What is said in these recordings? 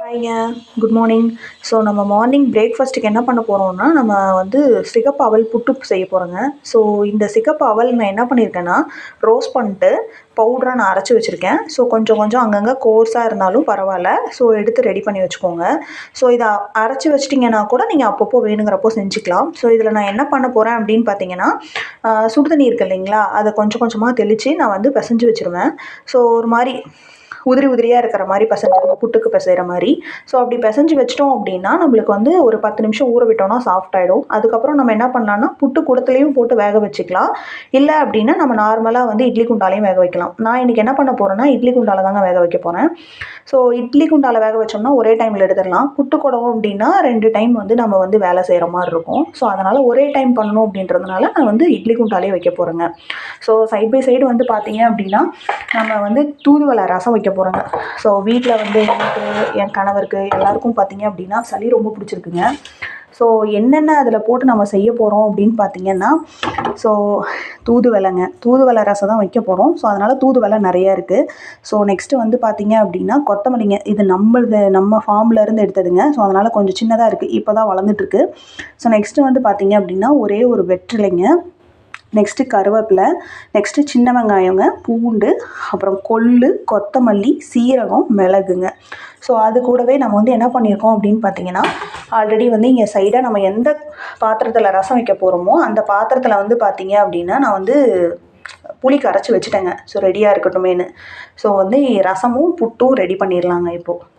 ஹாய்ங்க. Good morning. So நம்ம morning பிரேக்ஃபாஸ்ட்டுக்கு என்ன பண்ண போகிறோம்னா, நம்ம வந்து சிகப்பு அவல் புட்டு செய்ய போகிறோங்க. ஸோ இந்த சிகப்பு அவல் நான் என்ன பண்ணியிருக்கேன்னா, ரோஸ்ட் பண்ணிட்டு பவுடரா நான் அரைச்சி வச்சுருக்கேன். ஸோ கொஞ்சம் கொஞ்சம் அங்கங்கே கோர்ஸாக இருந்தாலும் பரவாயில்ல. ஸோ எடுத்து ரெடி பண்ணி வச்சுக்கோங்க. ஸோ இதை அரைச்சி வச்சிட்டிங்கன்னா கூட நீங்கள் அப்பப்போ வேணுங்கிறப்போ செஞ்சுக்கலாம். ஸோ இதில் நான் என்ன பண்ண போகிறேன் அப்படின்னு பார்த்தீங்கன்னா, சுடுதண்ணி இருக்கு இல்லைங்களா, அதை கொஞ்சம் கொஞ்சமாக தெளித்து நான் வந்து பிசைஞ்சு வச்சுருவேன். ஸோ ஒரு மாதிரி உதிரி உதிரியாக இருக்கிற மாதிரி பிசைஞ்சிக்கணும், புட்டுக்கு பிசைகிற மாதிரி. ஸோ அப்படி பிசைஞ்சு வச்சிட்டோம் அப்படின்னா நம்மளுக்கு வந்து ஒரு 10 நிமிஷம் ஊற விட்டோம்னா சாஃப்ட் ஆகிடும். அதுக்கப்புறம் நம்ம என்ன பண்ணலாம்னா புட்டு குடத்துலையும் போட்டு வேக வச்சுக்கலாம். இல்லை அப்படின்னா நம்ம நார்மலாக வந்து இட்லி குண்டாலையும் வேக வைக்கலாம். நான் இன்றைக்கி என்ன பண்ண போகிறேன்னா இட்லி குண்டால தாங்க வேக வைக்க போகிறேன். ஸோ இட்லி குண்டால வேக வச்சோம்னா ஒரே டைமில் எடுத்துடலாம். புட்டு குடம் அப்படின்னா 2 டைம் வந்து நம்ம வந்து வேலை செய்கிற மாதிரி இருக்கும். ஸோ அதனால் ஒரே டைம் பண்ணணும் அப்படின்றதுனால நான் வந்து இட்லி குண்டாலே வைக்க போகிறேங்க. ஸோ சைட் பை சைடு வந்து பார்த்தீங்க அப்படின்னா நம்ம வந்து தூதுவளை ரசம் வைக்க போகிறோங்க. ஸோ வீட்டில் வந்து எனக்கு, என் கணவருக்கு எல்லாருக்கும் பார்த்தீங்க அப்படின்னா சளி ரொம்ப பிடிச்சிருக்குங்க. ஸோ என்னென்ன அதில் போட்டு நம்ம செய்ய போகிறோம் அப்படின்னு பார்த்தீங்கன்னா, ஸோ தூதுவளை ரசம் தான் வைக்க போகிறோம். ஸோ அதனால் தூதுவளை நிறையா இருக்குது. ஸோ நெக்ஸ்ட்டு வந்து பார்த்தீங்க அப்படின்னா கொத்தமல்லிங்க. இது நம்ம ஃபார்ம்லேருந்து எடுத்ததுங்க. ஸோ அதனால் கொஞ்சம் சின்னதாக இருக்குது, இப்போ தான் வளர்ந்துட்டுருக்கு. ஸோ நெக்ஸ்ட்டு வந்து பார்த்தீங்க அப்படின்னா ஒரே ஒரு வெற்றிலைங்க, நெக்ஸ்ட்டு கருவேப்பிலை, நெக்ஸ்ட்டு சின்ன வெங்காயங்க, பூண்டு, அப்புறம் கொள்ளு, கொத்தமல்லி, சீரகம், மிளகுங்க. ஸோ அது கூடவே நம்ம வந்து என்ன பண்ணியிருக்கோம் அப்படின்னு பார்த்தீங்கன்னா, ஆல்ரெடி வந்து இங்கே சைடாக நம்ம எந்த பாத்திரத்தில் ரசம் வைக்க போகிறோமோ அந்த பாத்திரத்தில் வந்து பார்த்தீங்க அப்படின்னா நான் வந்து புளி கரைச்சி வச்சுட்டேங்க. ஸோ ரெடியாக இருக்கட்டுமேனு. ஸோ வந்து ரசமும் புட்டும் ரெடி பண்ணிடலாங்க இப்போது.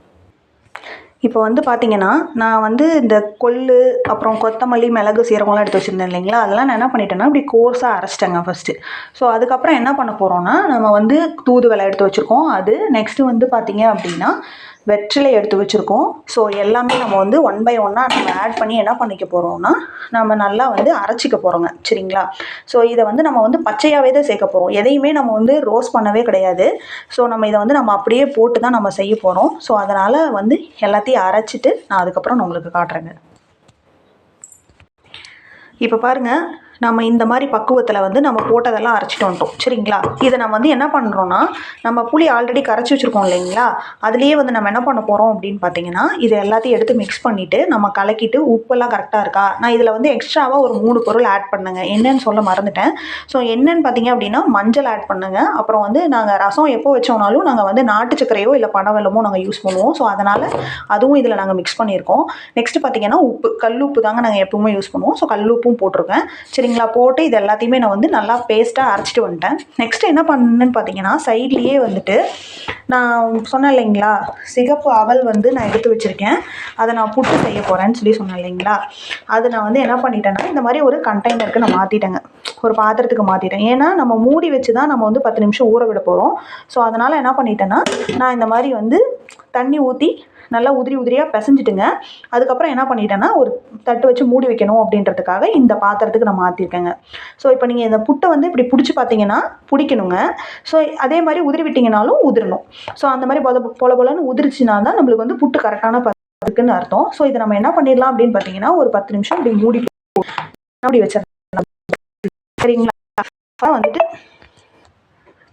இப்போ வந்து பார்த்தீங்கன்னா, நான் வந்து இந்த கொள்ளு, அப்புறம் கொத்தமல்லி, மிளகு, சீரகம்லாம் எடுத்து வச்சுருந்தேன் இல்லைங்களா, அதெல்லாம் நான் என்ன பண்ணிட்டேன்னா இப்படி கோர்ஸாக அரைச்சிட்டேங்க ஃபஸ்ட்டு. ஸோ அதுக்கப்புறம் என்ன பண்ண போகிறோன்னா, நம்ம வந்து தூதுவளை எடுத்து வச்சுருக்கோம் அது. நெக்ஸ்ட்டு வந்து பார்த்தீங்க அப்படின்னா வெற்றிலை எடுத்து வச்சுருக்கோம். ஸோ எல்லாமே நம்ம வந்து 1 பை 1 நம்ம ஆட் பண்ணி என்ன பண்ணிக்க போகிறோம்னா, நம்ம நல்லா வந்து அரைச்சிக்க போகிறோங்க. சரிங்களா? ஸோ இதை வந்து நம்ம வந்து பச்சையாகவே தான் சேர்க்க போகிறோம். எதையுமே நம்ம வந்து ரோஸ்ட் பண்ணவே கிடையாது. ஸோ நம்ம இதை வந்து நம்ம அப்படியே போட்டு தான் நம்ம செய்ய போகிறோம். ஸோ அதனால் வந்து எல்லாத்தையும் அரைச்சிட்டு நான் அதுக்கப்புறம் நான் உங்களுக்கு காட்டுறேங்க. இப்போ பாருங்கள், நம்ம இந்த மாதிரி பக்குவத்தில் வந்து நம்ம போட்டதெல்லாம் அரைச்சிட்டு வந்துட்டோம். சரிங்களா? இதை நம்ம வந்து என்ன பண்ணுறோன்னா, நம்ம புளி ஆல்ரெடி கரைச்சி வச்சுருக்கோம் இல்லைங்களா, அதுலேயே வந்து நம்ம என்ன பண்ண போகிறோம் அப்படின்னு பார்த்தீங்கன்னா, இது எல்லாத்தையும் எடுத்து மிக்ஸ் பண்ணிவிட்டு நம்ம கலக்கிட்டு உப்பெல்லாம் கரெக்டாக இருக்கா, நான் இதில் வந்து எக்ஸ்ட்ராவாக ஒரு 3 பொருள் ஆட் பண்ணுங்க. என்னன்னு சொல்ல மறந்துட்டேன். ஸோ என்னென்னு பார்த்தீங்க அப்படின்னா மஞ்சள் ஆட் பண்ணுங்க. அப்புறம் வந்து நாங்கள் ரசம் எப்போ வச்சோம்னாலும் நாங்கள் வந்து நாட்டு சர்க்கரையோ இல்லை பனவெல்லமோ நாங்கள் யூஸ் பண்ணுவோம். ஸோ அதனால் அதுவும் இதில் நாங்கள் மிக்ஸ் பண்ணியிருக்கோம். நெக்ஸ்ட்டு பார்த்தீங்கன்னா உப்பு, கல் உப்பு தாங்க நாங்கள் எப்பவுமே யூஸ் பண்ணுவோம். ஸோ கல் உப்பும் போட்டிருக்கேன். சரிங்களா? போட்டு இது எல்லாத்தையுமே நான் வந்து நல்லா பேஸ்ட்டாக அரைச்சிட்டு வந்துட்டேன். நெக்ஸ்ட்டு என்ன பண்ணேன்னு பார்த்தீங்கன்னா, சைட்லேயே வந்துட்டு நான் சொன்னேன் இல்லைங்களா, சிகப்பு அவல் வந்து நான் எடுத்து வச்சுருக்கேன். அதை நான் புட்டு செய்ய போகிறேன்னு சொன்னேன் இல்லைங்களா, அது நான் வந்து என்ன பண்ணிட்டேன்னா இந்த மாதிரி ஒரு கண்டெய்னருக்கு நான் மாற்றிட்டேங்க. ஒரு பாத்திரத்துக்கு மாற்றிட்டேன். ஏன்னா நம்ம மூடி வச்சு தான் நம்ம வந்து 10 நிமிஷம் ஊற விட போகிறோம். ஸோ அதனால் என்ன பண்ணிட்டேன்னா, நான் இந்த மாதிரி வந்து தண்ணி ஊற்றி நல்லா உதிரி உதிரியாக பிசைஞ்சிட்டுங்க. அதுக்கப்புறம் என்ன பண்ணிட்டேன்னா ஒரு தட்டு வச்சு மூடி வைக்கணும் அப்படின்றதுக்காக இந்த பாத்திரத்துக்கு நான் மாற்றிருக்கேங்க. ஸோ இப்போ நீங்கள் இந்த புட்டை வந்து இப்படி பிடிச்சி பார்த்தீங்கன்னா பிடிக்கணுங்க. ஸோ அதே மாதிரி உதிரி விட்டிங்கனாலும் உதிரணும். ஸோ அந்த மாதிரி பொல பொலன்னு உதிரிச்சினா தான் நம்மளுக்கு வந்து புட்டு கரெக்டான இருக்குன்னு அர்த்தம். ஸோ இதை நம்ம என்ன பண்ணிடலாம் அப்படின்னு பார்த்தீங்கன்னா ஒரு 10 நிமிஷம் இப்படி மூடி வச்சிடலாம். சரிங்களா? வந்துட்டு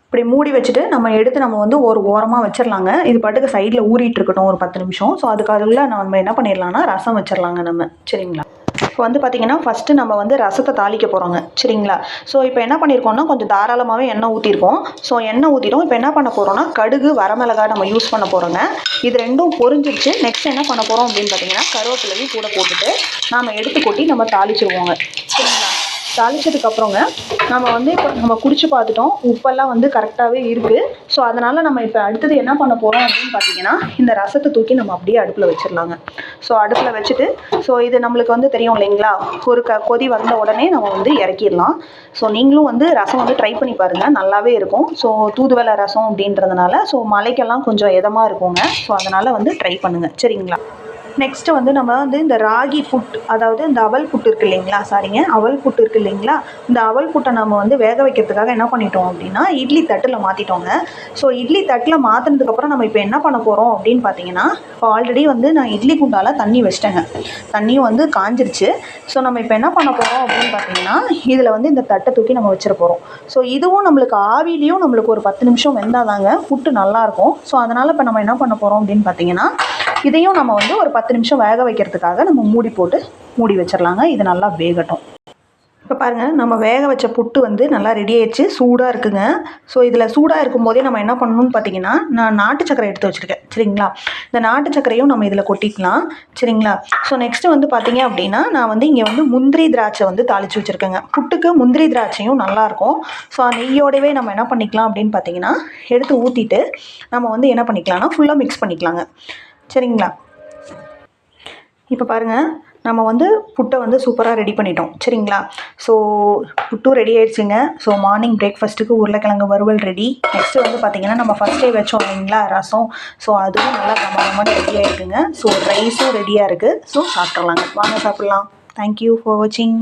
இப்படி மூடி வச்சுட்டு நம்ம எடுத்து நம்ம வந்து ஒரு ஓரமாக வச்சிடலாங்க. இது பாட்டுக்கு சைடில் ஊறிட்டு இருக்கட்டும் ஒரு 10 நிமிஷம். ஸோ அதுக்காக நம்ம என்ன பண்ணிடலாம்னா ரசம் வச்சிடலாங்க நம்ம. சரிங்களா? இப்போ வந்து பார்த்திங்கன்னா ஃபஸ்ட்டு நம்ம வந்து ரசத்தை தாளிக்க போகிறோங்க. சரிங்களா? ஸோ இப்போ என்ன பண்ணியிருக்கோம்னா கொஞ்சம் தாராளமாகவே எண்ணெய் ஊற்றிருக்கோம். ஸோ எண்ணெய் ஊற்றிட்டோம். இப்போ என்ன பண்ண போகிறோம்னா கடுகு, வரமிளகாய் நம்ம யூஸ் பண்ண போகிறோங்க. இது ரெண்டும் பொரிஞ்சிருச்சு. நெக்ஸ்ட் என்ன பண்ண போகிறோம் அப்படின்னு பார்த்தீங்கன்னா கருவேப்பிலையும் கூட போட்டுட்டு நாம் எடுத்து கொட்டி நம்ம தாளிச்சிருவோங்க. சரிங்களா? தாளிச்சதுக்கப்புறங்க நம்ம வந்து இப்போ நம்ம குடிச்சு பார்த்துட்டோம், உப்பெல்லாம் வந்து கரெக்டாகவே இருக்குது. ஸோ அதனால் நம்ம இப்போ அடுத்தது என்ன பண்ண போகிறோம் அப்படின்னு பார்த்தீங்கன்னா இந்த ரசத்தை தூக்கி நம்ம அப்படியே அடுப்பில் வச்சிடலாங்க. ஸோ அடுப்பில் வச்சுட்டு ஸோ இது நம்மளுக்கு வந்து தெரியும் இல்லைங்களா, ஒரு கொதி வந்த உடனே நம்ம வந்து இறக்கிடலாம். ஸோ நீங்களும் வந்து ரசம் வந்து ட்ரை பண்ணி பாருங்கள், நல்லாவே இருக்கும். ஸோ தூதுவளை ரசம் அப்படின்றதுனால ஸோ மழைக்கெல்லாம் கொஞ்சம் இதமாக இருக்குங்க. ஸோ அதனால் வந்து ட்ரை பண்ணுங்கள். சரிங்களா? நெக்ஸ்ட்டு வந்து நம்ம வந்து இந்த ராகி புட், அதாவது இந்த அவல் புட்டு இருக்குது இல்லைங்களா, அவல் புட்டு இருக்குது இல்லைங்களா, இந்த அவல் புட்டை நம்ம வந்து வேக வைக்கிறதுக்காக என்ன பண்ணிட்டோம் அப்படின்னா இட்லி தட்டில் மாற்றிட்டோங்க. ஸோ இட்லி தட்டில் மாற்றினதுக்கப்புறம் நம்ம இப்போ என்ன பண்ண போகிறோம் அப்படின்னு பார்த்தீங்கன்னா, இப்போ ஆல்ரெடி வந்து நான் இட்லி குண்டால தண்ணி வச்சிட்டேங்க. தண்ணியும் வந்து காஞ்சிருச்சு. ஸோ நம்ம இப்போ என்ன பண்ண போகிறோம் அப்படின்னு பார்த்தீங்கன்னா இதில் வந்து இந்த தட்டை தூக்கி நம்ம வச்சிட போகிறோம். ஸோ இதுவும் நம்மளுக்கு ஆவிலையும் நம்மளுக்கு ஒரு 10 நிமிஷம் வெந்தாதாங்க புட்டு நல்லாயிருக்கும். ஸோ அதனால் இப்போ நம்ம என்ன பண்ண போகிறோம் அப்படின்னு பார்த்தீங்கன்னா இதையும் நம்ம வந்து ஒரு 10 நிமிஷம் வேக வைக்கிறதுக்காக நம்ம மூடி போட்டு மூடி வச்சிடலாங்க. இது நல்லா வேகட்டும். இப்போ பாருங்கள், நம்ம வேக வச்ச புட்டு வந்து நல்லா ரெடி ஆயிடுச்சு. சூடாக இருக்குங்க. ஸோ இதில் சூடாக இருக்கும்போதே நம்ம என்ன பண்ணணும்னு பார்த்தீங்கன்னா, நான் நாட்டு சக்கரை எடுத்து வச்சுருக்கேன் சரிங்களா. இந்த நாட்டு சக்கரையும் நம்ம இதில் கொட்டிக்கலாம் சரிங்களா. ஸோ நெக்ஸ்ட்டு வந்து பார்த்தீங்க அப்படின்னா, நான் வந்து இங்கே வந்து முந்திரி திராட்சை வந்து தாளித்து வச்சுருக்கேங்க. புட்டுக்கு முந்திரி திராட்சையும் நல்லாயிருக்கும். ஸோ நெய்யோடவே நம்ம என்ன பண்ணிக்கலாம் அப்படின்னு பார்த்தீங்கன்னா, எடுத்து ஊற்றிட்டு நம்ம வந்து என்ன பண்ணிக்கலாம்னா ஃபுல்லாக மிக்ஸ் பண்ணிக்கலாங்க சரிங்களா. இப்போ பாருங்கள், நம்ம வந்து புட்டை வந்து சூப்பராக ரெடி பண்ணிட்டோம் சரிங்களா. ஸோ புட்டும் ரெடி ஆயிடுச்சுங்க. ஸோ மார்னிங் பிரேக்ஃபாஸ்ட்டுக்கு உருளைக்கிழங்கு வறுவல் ரெடி. நெக்ஸ்ட்டு வந்து பார்த்திங்கன்னா, நம்ம ஃபஸ்ட்டே வச்சோம் இல்லைங்களா ரசம். ஸோ அதுவும் நல்லா கமகமான ரெடி ஆகிருக்குங்க. ஸோ ரைஸும் ரெடியாக இருக்குது. ஸோ சாப்பிட்றலாங்க. வாங்க சாப்பிட்லாம். தேங்க்யூ ஃபார் வாட்சிங்.